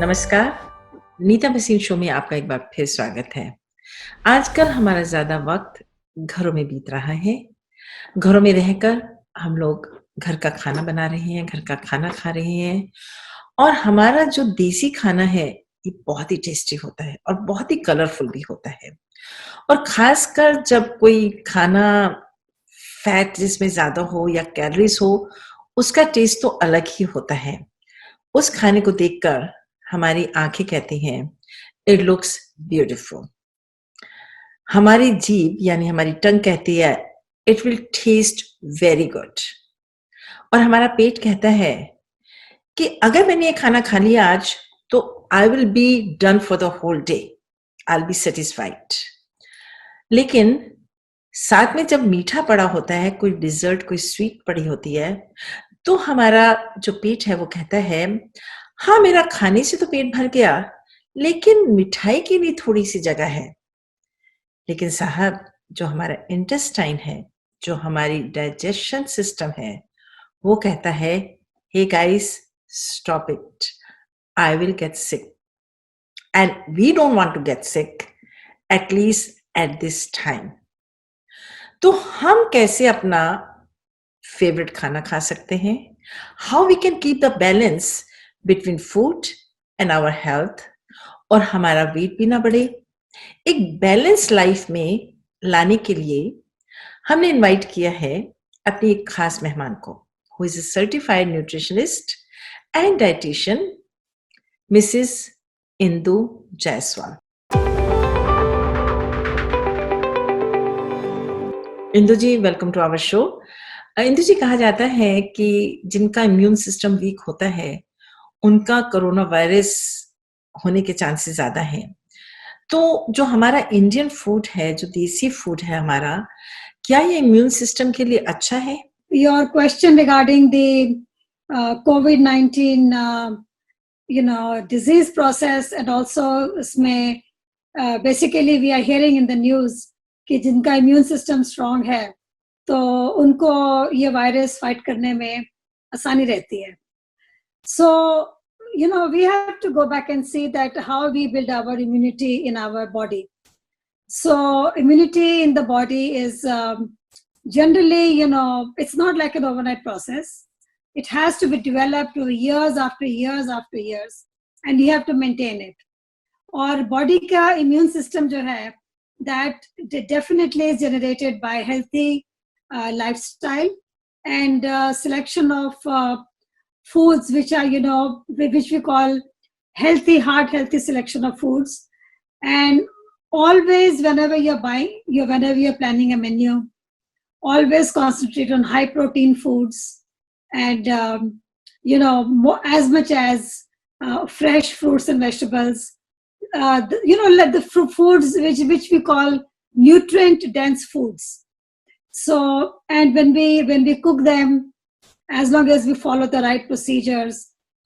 नमस्कार, नीता भसीन शो में आपका एक बार फिर स्वागत है। आजकल हमारा ज़्यादा वक़्त घरों में बीत रहा है। घरों में रहकर हम लोग घर का खाना बना रहे हैं, घर का खाना खा रहे हैं और हमारा जो देसी खाना है, ये बहुत ही टेस्टी होता है और बहुत ही कलरफुल भी होता है। और ख़ासकर जब कोई खाना फैट जिसमें ज़्यादा हो या कैलोरीज़ हो, उसका टेस्ट तो अलग ही होता है। उस खाने को देखकर हमारी आँखें कहती हैं, इट लुक्स ब्यूटीफुल। हमारी जीभ यानी हमारी टंग कहती है, it will taste very good. और हमारा पेट कहता है कि अगर मैंने ये खाना खा लिया आज, तो I will be done for the whole day. I will be satisfied. लेकिन साथ में जब मीठा पड़ा होता है, कोई डिज़र्ट, कोई स्वीट पड़ी होती है, तो हमारा जो पेट है वो कहता है, हाँ, मेरा खाने से तो पेट भर गया, लेकिन मिठाई की भी थोड़ी-सी जगह है। लेकिन साहब, जो हमारा इंटेस्टाइन है, जो हमारी डाइजेशन सिस्टम है, वो कहता है, hey guys, stop it, I will get sick and we don't want to get sick, at least at this time. तो हम कैसे अपना फेवरेट खाना खा सकते हैं? How we can keep the balance between food and our health और हमारा वेट भी ना बढ़े? एक बैलेंस लाइफ में लाने के लिए हमने इनवाइट किया है अपनी एक खास मेहमान को, who is a certified nutritionist and dietitian, Mrs Indu Jaiswal. Indu ji, welcome to our show. Indu ji, कहा जाता है कि जिनका इम्यून सिस्टम वीक होता है, उनका कोरोना वायरस होने के चांसेस ज़्यादा हैं। तो जो हमारा इंडियन फूड है, जो देसी फूड है हमारा, क्या ये इम्यून सिस्टम के लिए अच्छा है? Your question regarding the COVID-19, disease process, and also इसमें basically we are hearing in the news कि जिनका immune system strong है, तो उनको ये वायरस फाइट करने में आसानी रहती है. So, we have to go back and see that how we build our immunity in our body. So, immunity in the body is generally, it's not like an overnight process. It has to be developed over years after years after years, and you have to maintain it. और body का immune system जो है, that definitely is generated by healthy lifestyle and selection of foods which are, which we call healthy selection of foods. And always whenever you're buying, whenever you're planning a menu, always concentrate on high protein foods and as much as fresh fruits and vegetables, like the foods which we call nutrient dense foods. So, and when we cook them, as long as we follow the right procedures,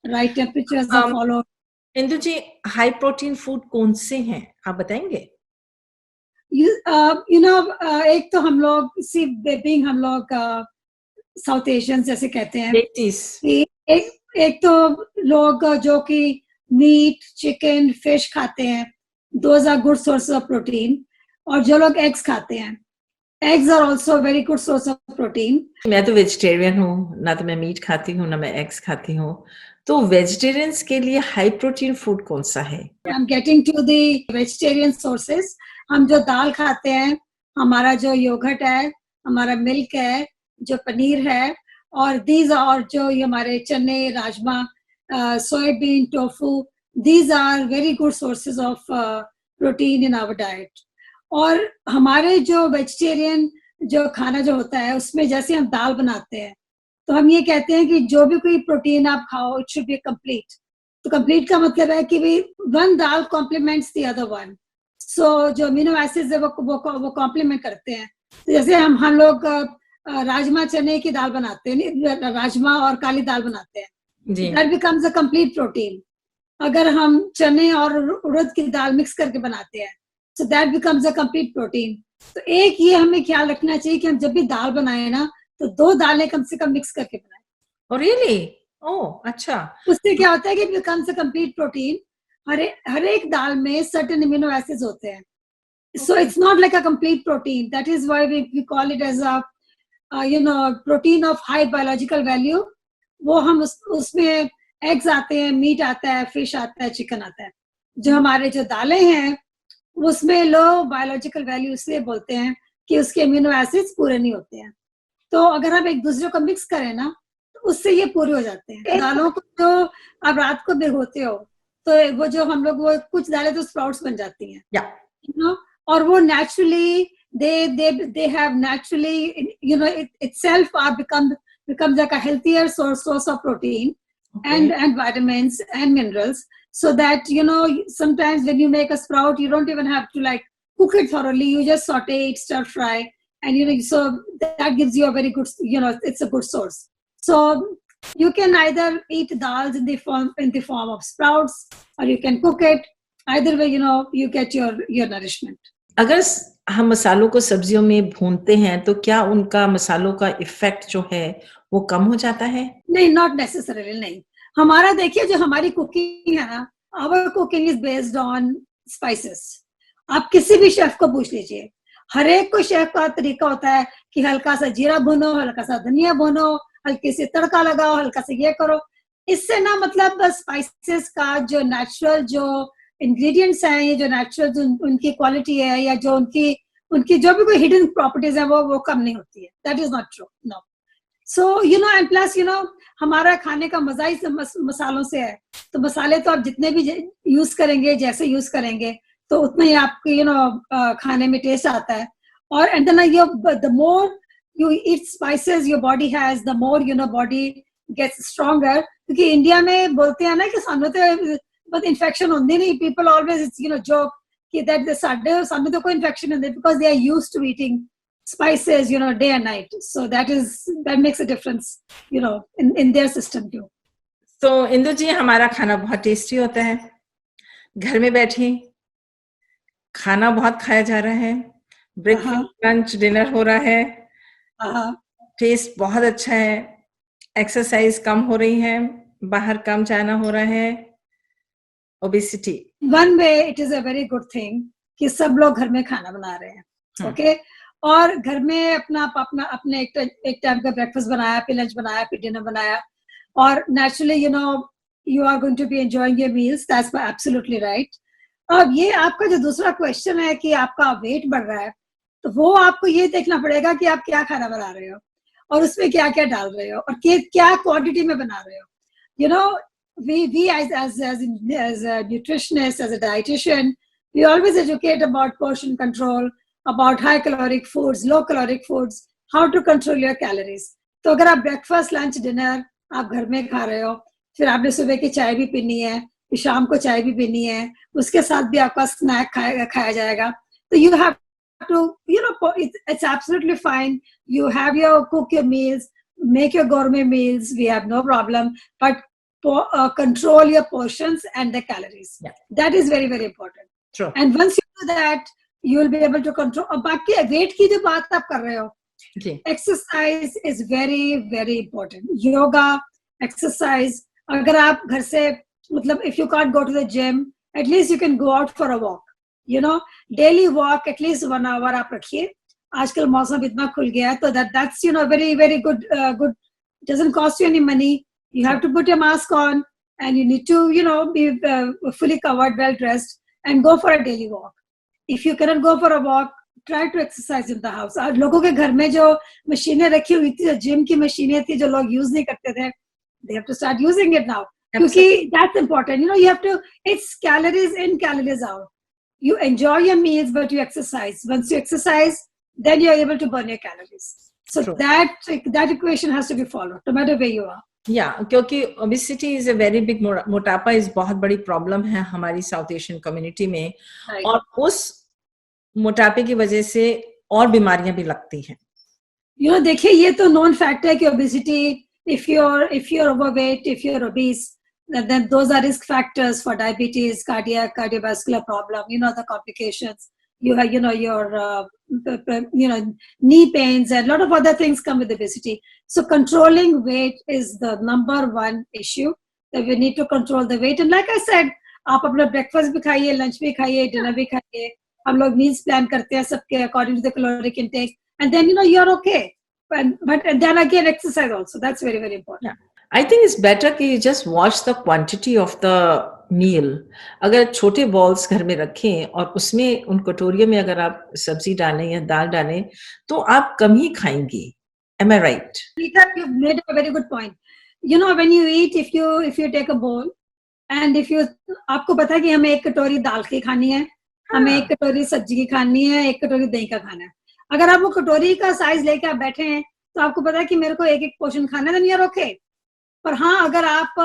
right temperatures are followed. Indu ji, high protein food कौन से हैं, आप बताएंगे? एक तो हम लोग being हम लोग साउथ एशियन जैसे कहते हैं, एक तो लोग जो कि मीट, चिकन, फिश खाते हैं, those are good sources of protein. और जो लोग एग्स खाते हैं, eggs are also a very good source of protein. मैं तो वेजिटेरियन हूँ, ना तो मैं मीट खाती हूँ, ना मैं एग्स खाती हूँ। तो वेजिटेरियंस के लिए हाई प्रोटीन फूड कौन सा है? I'm getting to the vegetarian sources. हम जो दाल खाते हैं, हमारा जो योगर्ट है, हमारा मिल्क है, जो पनीर है, और these are जो हमारे चने, rajma, soybean, tofu, these are very good sources of protein in our diet. और हमारे जो वेजिटेरियन जो खाना जो होता है, उसमें जैसे हम दाल बनाते हैं, तो हम ये कहते हैं कि जो भी कोई प्रोटीन आप खाओ, इट शुड बी कंप्लीट. तो कंप्लीट का मतलब है कि one dal complements the other one. So जो अमीनो एसिड्स है वो कॉम्प्लीमेंट करते हैं. तो जैसे हम लोग राजमा चने की दाल बनाते हैं, राजमा और काली दाल बनाते हैं, that becomes a complete protein. अगर हम चने और उड़द की दाल मिक्स करके बनाते हैं, so that becomes a complete protein. तो एक ये हमें ख्याल रखना चाहिए कि हम जब भी दाल बनाए ना, तो 2 दालें कम से कम मिक्स करके बनाएं. Oh really? Oh, अच्छा. उससे क्या होता है कि it becomes a complete protein. हर एक दाल में सर्टेन अमीनो एसिड्स होते हैं. So it's not like a complete protein. That is why we call it as a protein of high biological value. वो हम उसमें एग्स आते हैं, मीट आता है, फिश आता है, चिकन आता है. जो हमारे जो दालें हैं उसमें लो बायोलॉजिकल वैल्यू इसलिए बोलते हैं कि उसके अमीनो एसिड्स पूरे नहीं होते हैं. तो अगर हम एक दूसरे को मिक्स करें ना तो उससे ये पूरे हो जाते हैं. दालों को जो आप रात को भिगोते हो तो वो जो हम लोग वो कुछ दालें तो स्प्राउट्स बन जाती हैं. और वो naturally they have naturally it itself becomes like a healthier source of protein and vitamins and minerals, so that sometimes when you make a sprout you don't even have to like cook it thoroughly. You just saute it, stir fry, and so that gives you a very good, it's a good source. So you can either eat dals in the form of sprouts, or you can cook it. Either way, you get your nourishment. अगर हम मसालों को सब्जियों में भूनते हैं तो क्या उनका मसालों का इफेक्ट जो है वो कम हो जाता है? नहीं, नॉट नेसेसरीली नहीं. हमारा देखिए जो हमारी कुकिंग है ना, our cooking is based on spices. आप किसी भी शेफ को पूछ लीजिए, हर एक को शेफ का तरीका होता है कि हल्का सा जीरा भुनो, हल्का सा धनिया भुनो, हल्के से तड़का लगाओ, हल्का से ये करो. इससे ना मतलब बस स्पाइसेस का जो नेचुरल जो इंग्रेडिएंट्स हैं, ये जो नेचुरल उनकी क्वालिटी है या जो उनकी जो भी कोई हिडन प्रॉपर्टीज है वो कम नहीं होती है. That is not true. No. So and plus हमारा खाने का मजा ही मसालों से है. तो मसाले तो आप जितने भी यूज करेंगे, जैसे यूज करेंगे, तो उतना ही आपको खाने में टेस्ट आता है. और and then the more you eat spices your body has, the more body gets stronger. क्योंकि इंडिया में बोलते हैं ना कि सामने तो but infection होती नहीं. People always joke कि that the सामने तो कोई infection नहीं, because they are used to eating spices day and night. So that makes a difference in their system too. तो इंदु जी, हमारा खाना बहुत टेस्टी होता है. घर में बैठे खाना बहुत खाया जा रहा है. ब्रेकफास्ट, लंच, डिनर हो रहा है. टेस्ट बहुत अच्छा है. एक्सरसाइज कम हो रही है, बाहर कम जाना हो रहा है. Obesity, one way it is a very good thing कि सब लोग घर में खाना बना रहे हैं. ओके. और घर में अपने एक टाइम का ब्रेकफास्ट बनाया, फिर लंच बनाया, फिर डिनर बनाया. और naturally you are going to be enjoying your meals. That's absolutely right. अब ये आपका जो दूसरा क्वेश्चन है कि आपका वेट बढ़ रहा है, तो वो आपको ये देखना पड़ेगा कि आप क्या खाना बना रहे हो और उसमें क्या क्या डाल रहे हो और क्या क्वांटिटी में बना रहे हो. We as a nutritionist, as a dietitian, we always educate about portion control, about high caloric foods, low caloric foods, how to control your calories. तो अगर आप ब्रेकफास्ट, लंच, डिनर आप घर में खा रहे हो, फिर आपने सुबह की चाय भी पीनी है, फिर शाम को चाय भी पीनी है, उसके साथ भी आपका स्नैक खाया जाएगा. तो you have to, it's absolutely fine. You have cook your meals, make your gourmet meals. We have no problem, but control your portions and the calories. Yeah. That is very, very important. True. And once you do that, you will be able to control. और बाकी weight की जो बात आप कर रहे हो, exercise is very, very important. Yoga, exercise. अगर आप घर से मतलब if you can't go to the gym, at least you can go out for a walk. Daily walk at least 1 hour आप रखिए. आजकल मौसम इतना खुल गया है, तो that's very, very good. Doesn't cost you any money. You have to put your mask on, and you need to be fully covered, well dressed, and go for a daily walk. If you cannot go for a walk, try to exercise in the house. और लोगों के घर में जो मशीनें रखी हुई थी, जो जिम की मशीनें थी, जो लोग यूज नहीं करते थे, they have to start using it now. क्योंकि that's important. You have to. It's calories in, calories out. You enjoy your meals, but you exercise. Once you exercise, then you're able to burn your calories. So True. that equation has to be followed, no matter where you are. Yeah, क्योंकि obesity is a very big, मोटापा इस बहुत बड़ी problem है हमारी south Asian community में. Right. और उस मोटापे की वजह से और बीमारियां भी लगती हैं. देखिए ये तो नॉन फैक्ट है कि obesity, if you're overweight, if you're obese, then those are risk factors for diabetes, cardiovascular problem, the complications. You have, your, knee pains and a lot of other things come with obesity. So controlling weight is the number one issue, that we need to control the weight. And like I said, आप अपना breakfast भी खाइए, lunch भी खाइए, dinner भी खाइए. हम लोग मील्स प्लान करते हैं सबके according to the caloric intake, and then you are okay. But then again, exercise also. That's very, very important. Yeah. I think it's better कि you just watch the quantity of the meal. अगर छोटे balls घर में रखें और उसमें उन कटोरियों में अगर आप सब्जी डालें या दाल डालें, तो आप कम ही खाएँगी. Am I right? Peter, you've made a very good point. When you eat, if you take a bowl, and if you आपको पता है कि हमें एक कटोरी दाल की खानी है, हमें एक कटोरी सब्जी की खानी है, एक कटोरी दही का खाना है. अगर आप वो कटोरी का साइज लेके आप बैठे हैं, तो आपको पता है कि मेरे को एक पोर्शन खाना है, then you're okay. पर हाँ, अगर आप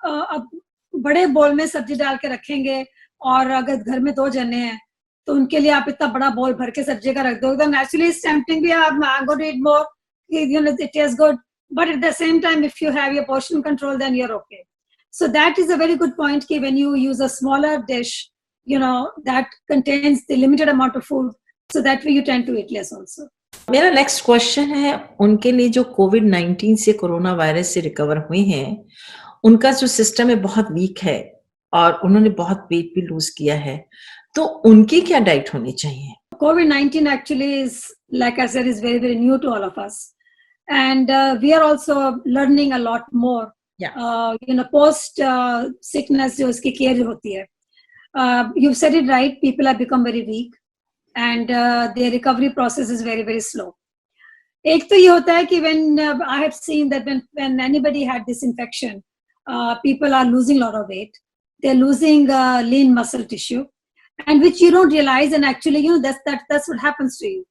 अब बड़े बोल में सब्जी डाल के रखेंगे और अगर घर में 2 जने हैं, तो उनके लिए आप इतना बड़ा बोल भर के सब्जी का रख दो, then actually it's tempting भी, I'm going to eat more, it tastes good, but at the same time, if you have your portion control, then you're okay. So that is a very good point कि when you use a smaller dish, that contains the limited amount of food, so that way you tend to eat less also. मेरा next question है उनके लिए जो कोविड-19 से corona virus से recover हुए हैं, उनका जो सिस्टम है बहुत वीक है और उन्होंने बहुत वेट भी लूज़ किया है, तो उनकी क्या डाइट होनी चाहिए? COVID-19 actually is, like I said, is very, very new to all of us. And we are also learning a lot more. Yeah. Post sickness जो उसकी care जो होती है. You've said it right, people have become very weak. And their recovery process is very, very slow. एक तो ये होता है कि when I have seen that when anybody had this infection, people are losing a lot of weight. They're losing lean muscle tissue, and which you don't realize, and actually, that's what happens to you.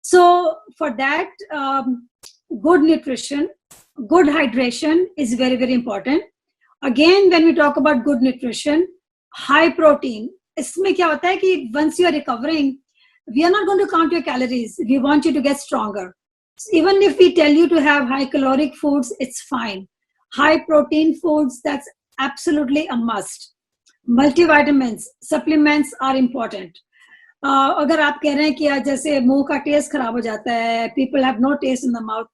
So for that, good nutrition, good hydration is very, very important. Again, when we talk about good nutrition, high protein, इसमें क्या होता है कि once you are recovering, we are not going to count your calories. We want you to get stronger. So even if we tell you to have high caloric foods, it's fine. High protein foods, that's absolutely a must. Multivitamins, supplements are important. अगर आप कह रहे हैं कि जैसे मुंह का test खराब हो जाता है, people have no taste in the mouth.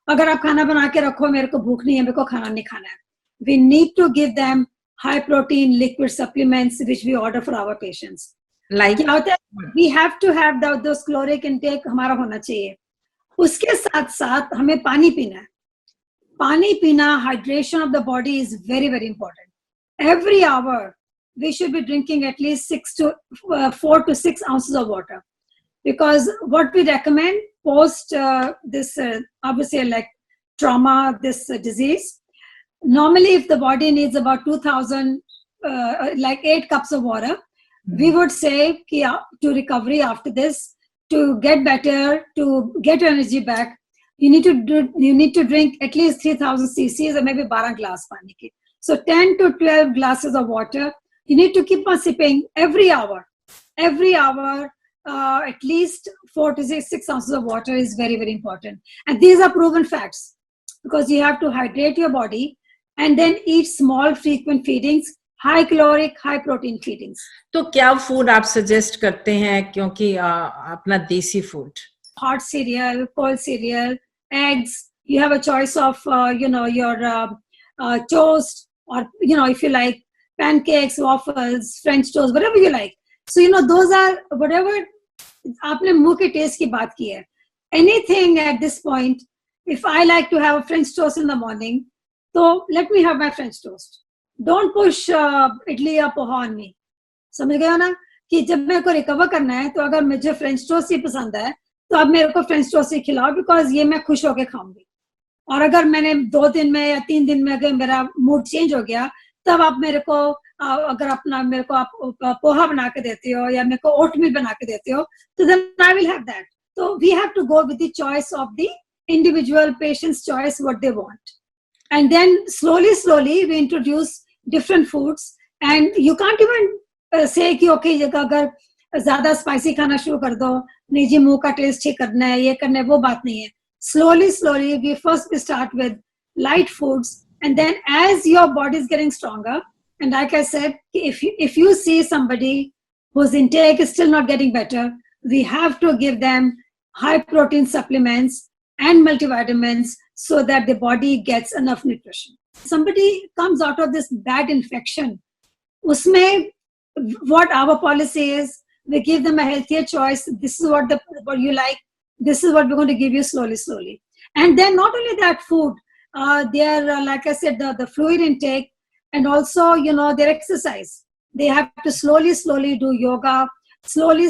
अगर आप खाना बना के रखो, मेरे को भूख नहीं है, मेरे को खाना नहीं खाना है. We need to give them high protein liquid supplements which we order for our patients. Like क्या होता है, we have to have those caloric intake हमारा होना चाहिए. उसके साथ साथ हमें पानी पीना है. पानी पीना, hydration of the body is very, very important. Every hour we should be drinking at least 4 to 6 ounces of water, because what we recommend post this obviously like trauma, this disease, normally if the body needs about 2000 like 8 cups of water, we would say to recovery after this, to get better, to get your energy back, you need to drink at least 3000 cc's or maybe 12 glass pani ki. So 10 to 12 glasses of water. You need to keep on sipping every hour. At least 4 to 6 ounces of water is very, very important. And these are proven facts, because you have to hydrate your body and then eat small frequent feedings, high caloric, high protein feedings. तो क्या food आप suggest करते हैं, क्योंकि अपना देसी food? Hot cereal, cold cereal, eggs. You have a choice of your toast, or if you like pancakes, waffles, French toast, whatever you like. So those are whatever. आपने मुंह के टेस्ट की बात की है. Anything at this point, if I like to have a French toast in the morning, so let me have my French toast. Don't push idli or poha on me. समझ गए हो ना कि जब मेरे को रिकवर करना है, तो अगर मुझे फ्रेंच टोस्ट ही पसंद है, तो अब मेरे को फ्रेंच टोस्ट ही खिलाओ, बिकॉज ये मैं खुश होके खाऊंगी. और अगर मैंने 2 दिन में या 3 दिन में अगर मेरा मूड चेंज हो गया, तब आप मेरे को अगर मेरे को आप पोहा बना के देते हो या मेरे को ओटमील बना के देते हो, तो then I will have that. So we have to go with the choice of the individual patient's choice, what they want. And then slowly we introduce different foods, and you can't even say कि okay, अगर ज़्यादा spicy खाना शुरू कर दो, नहीं जी मुंह का टेस्ट ठीक करना है, ये करना है, वो बात नहीं है. Slowly we start with light foods, and then as your body is getting stronger, and like I said, if you see somebody whose intake is still not getting better, we have to give them high protein supplements and multivitamins so that the body gets enough nutrition. Somebody comes out of this bad infection, उसमें what our policy is, we give them a healthier choice. This is what you like. This is what we're going to give you slowly. And then not only that food, their like I said, the fluid intake, and also their exercise. They have to slowly do yoga. Slowly,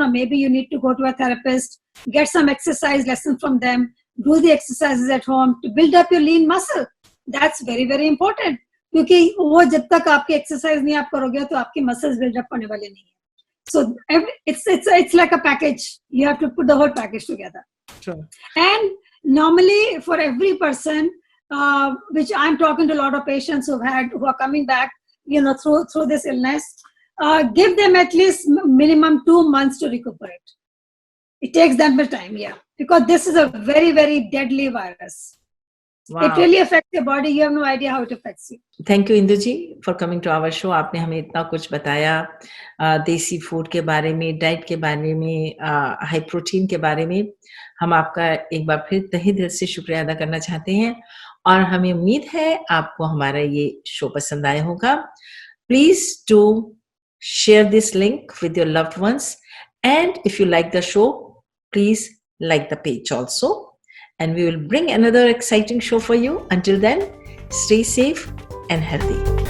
maybe you need to go to a therapist, get some exercise lesson from them, do the exercises at home to build up your lean muscle. That's very, very important. क्योंकि वो जब तक आपकी exercise नहीं आप करोगे तो आपकी मसल्स बिल्डअप होने वाले नहीं है. So it's like a package. You have to put the whole package together. Sure. And normally for every person, which I'm talking to a lot of patients who are coming back, through this illness, give them at least minimum 2 months to recuperate. It takes that much time, because this is a very, very deadly virus. Wow. It really affects your body. You have no idea how it affects you. Thank you Indu ji for coming to our show. आपने हमें इतना कुछ बताया देसी food के बारे में, diet के बारे में, हाई प्रोटीन के बारे में. हम आपका एक बार फिर तहे दिल से शुक्रिया अदा करना चाहते हैं और हमें उम्मीद है आपको हमारा ये शो पसंद आया होगा. Please do share this link with your loved ones and if you like the show please like the page also, and we will bring another exciting show for you. Until then, stay safe and healthy.